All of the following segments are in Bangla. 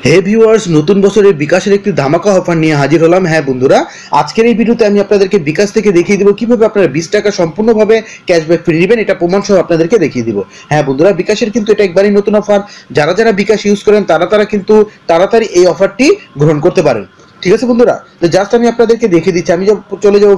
হে ভিউয়ার্স, নতুন বছরে বিকাশের একটি ধামাকা অফার নিয়ে হাজির হলাম। হ্যাঁ বন্ধুরা, আজকের এই ভিডিওতে আমি আপনাদেরকে বিকাশ থেকে দেখিয়ে দেবো কিভাবে আপনারা 20 টাকা সম্পূর্ণভাবে ক্যাশব্যাক ফ্রি নেবেন, এটা প্রমাণ সহ আপনাদেরকে দেখিয়ে দিব। হ্যাঁ বন্ধুরা, বিকাশের কিন্তু এটা একবারই নতুন অফার। যারা যারা বিকাশ ইউজ করেন তারা কিন্তু তাড়াতাড়ি এই অফারটি গ্রহণ করতে পারেন। ঠিক আছে বন্ধুরা, তো জাস্ট আমি আপনাদেরকে দেখিয়ে দিচ্ছি। আমি চলে যাবো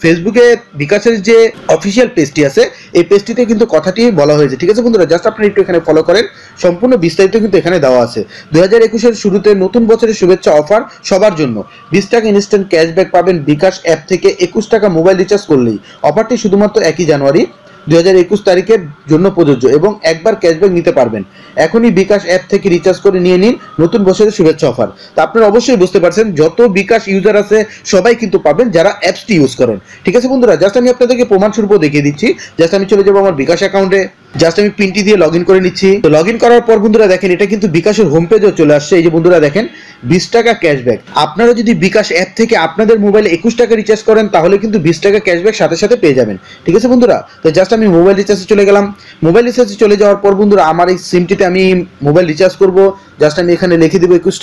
ফেসবুকে বিকাশের যে অফিসিয়াল পেজটি আছে এই পেজটিতে কিন্তু কথাটি বলা হয়েছে। ঠিক আছে বন্ধুরা, জাস্ট আপনারা একটু এখানে ফলো করেন, সম্পূর্ণ বিস্তারিত কিন্তু এখানে দেওয়া আছে। 2021-এর শুরুতে নতুন বছরের শুভেচ্ছা অফার সবার জন্য। 20 টাকা ইনস্ট্যান্ট ক্যাশব্যাক পাবেন বিকাশ অ্যাপ থেকে 21 টাকা মোবাইল রিচার্জ করলেই। অফারটি শুধুমাত্র 1 জানুয়ারি 2021 তারিখের জন্য প্রযোজ্য এবং একবার ক্যাশব্যাক নিতে পারবেন। এখনই বিকাশ অ্যাপ থেকে রিচার্জ করে নিয়ে নিন নতুন বছরের শুভেচ্ছা অফার। তো আপনারা অবশ্যই বুঝতে পারছেন, যত বিকাশ ইউজার আছে সবাই কিন্তু পাবেন যারা অ্যাপসটি ইউজ করেন। ঠিক আছে বন্ধুরা, জাস্ট আমি আপনাদেরকে প্রমাণস্বরূপ দেখিয়ে দিচ্ছি। জাস্ট আমি চলে যাবো আমার বিকাশ অ্যাকাউন্টে, জাস্ট আমি পিনটি দিয়ে লগ ইন করে নিচ্ছি। তো লগ ইন করার পর বন্ধুরা দেখেন, এটা কিন্তু বিকাশের হোম পেজেও চলে আসছে। এই যে বন্ধুরা দেখেন, 20 টাকা ক্যাশব্যাক। আপনারা যদি বিকাশ অ্যাপ থেকে আপনাদের মোবাইলে 21 টাকা রিচার্জ করেন তাহলে কিন্তু 20 টাকা ক্যাশব্যাক সাথে সাথে পেয়ে যাবেন। ঠিক আছে বন্ধুরা, তো জাস্ট আমি মোবাইল রিচার্জে চলে গেলাম। মোবাইল রিচার্জে চলে যাওয়ার পর বন্ধুরা আমার এই সিমটিতে আমি মোবাইল রিচার্জ করব। জাস্ট আমি এখানে লিখে দেবো 21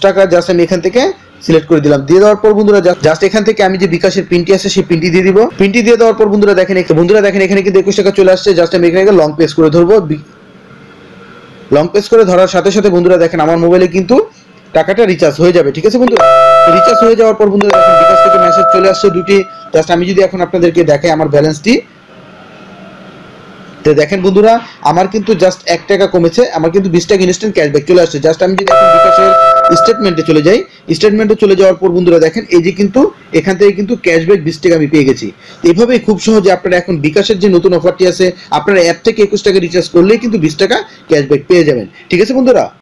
টাকা। জাস্ট আমি এখান থেকে সিলেক্ট করে দিলাম। দিয়ে দেওয়ার পর বন্ধুরা জাস্ট এখান থেকে আমি যে বিকাশের পিনটি আছে সেই পিনটি দিয়ে দিব। পিনটি দিয়ে দেওয়ার পর বন্ধুরা দেখেন এখানে কিন্তু 21 টাকা চলে আসছে। জাস্ট আমি এখানে লং প্রেস করে ধরবো। লং প্রেস করে ধরার সাথে সাথে বন্ধুরা দেখেন আমার মোবাইলে কিন্তু টাকাটা রিচার্জ হয়ে যাবে। ঠিক আছে বন্ধুরা, রিচার্জ হয়ে যাওয়ার পর বন্ধুরা দেখেন বিকাশ থেকে মেসেজ চলে আসছে দুটি। জাস্ট আমি যদি এখন আপনাদেরকে দেখাই আমার ব্যালেন্সটি, তো দেখেন বন্ধুরা আমার কিন্তু জাস্ট 1 টাকা কমেছে, আমার কিন্তু 20 টাকা ইনস্ট্যান্ট ক্যাশব্যাক চলে আসছে। জাস্ট আমি যদি এখন বিকাশের স্টেটমেন্টে চলে যাই, স্টেটমেন্টে চলে যাওয়ার পর বন্ধুরা দেখেন এই যে কিন্তু এখান থেকে কিন্তু ক্যাশব্যাক 20 টাকা আমি পেয়ে গেছি। এইভাবেই খুব সহজে আপনারা এখন বিকাশের যে নতুন অফারটি আছে আপনারা অ্যাপ থেকে 21 টাকা রিচার্জ করলেই কিন্তু 20 টাকা ক্যাশব্যাক পেয়ে যাবেন। ঠিক আছে বন্ধুরা।